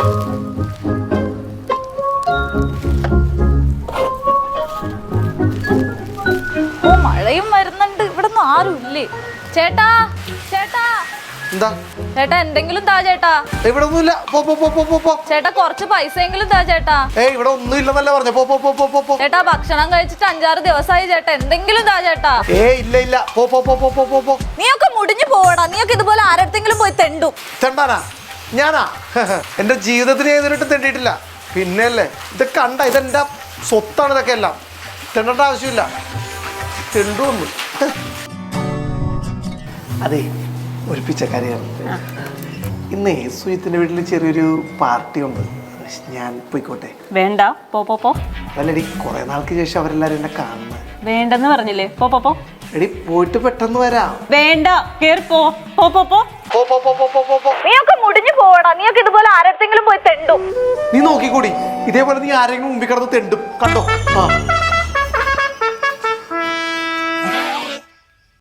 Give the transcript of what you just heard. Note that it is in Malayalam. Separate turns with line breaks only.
ഓ മഴയും വരുന്നുണ്ട്. ഇവിടെ ഒന്നും ആരും ഇല്ലേ? ചേട്ടാ ചേട്ടാ
എന്താ
ചേട്ടാ എന്തെങ്കിലും താ ചേട്ടാ.
ഇവിടെ ഒന്നുമില്ല.
ചേട്ടാ കുറച്ച് പൈസയെങ്കിലും താ ചേട്ടാ.
ഇവിടെ ഒന്നും ഇല്ലെന്നല്ല പറഞ്ഞ.
ചേട്ടാ ഭക്ഷണം കഴിച്ചിട്ട് 5-6 ദിവസമായി ചേട്ടാ. എന്തെങ്കിലും താ ചേട്ടാ.
ഇല്ല ഇല്ല.
നീയൊക്കെ മുടിഞ്ഞു പോവടാ. നീയൊക്കെ ഇതുപോലെ ആരടുത്തെങ്കിലും പോയി തെണ്ടും.
തെണ്ടാനാ ഞാനാ? എന്റെ ജീവിതത്തിന് ഏതൊരിട്ടും തെണ്ടിയിട്ടില്ല. പിന്നെയല്ലേ ഇത് കണ്ട, ഇതെന്റെ സ്വത്താണ്. ഇതൊക്കെ എല്ലാം തെണ്ടേണ്ട ആവശ്യമില്ല. തെണ്ടുവന്നു. അതെ, ഒരു പിച്ചക്കാരിയാണ്. ഇന്ന് സുജിത്തിന്റെ വീട്ടിൽ ചെറിയൊരു പാർട്ടി ഉണ്ട്. ഞാൻ പോയിക്കോട്ടെ?
വേണ്ട, പോ.
അതല്ലടി, കുറെ നാൾക്ക് ശേഷം അവരെല്ലാരും എന്നെ കാണുന്നത്.
വേണ്ടെന്ന് പറഞ്ഞില്ലേ? പോ.
എടി പോയിട്ട് പെട്ടെന്ന് വരാം.
വേണ്ട, കേറി പോ.
നീയൊക്കെ മുടിഞ്ഞു പോവടാ. നീയൊക്കെ ഇതുപോലെ ആരടുത്തെങ്കിലും പോയി തെണ്ടും.
നീ നോക്കിക്കൂടി, ഇതേപോലെ നീ ആരെങ്കിലും മുമ്പിൽ കിടന്ന് തെണ്ടും കണ്ടോ?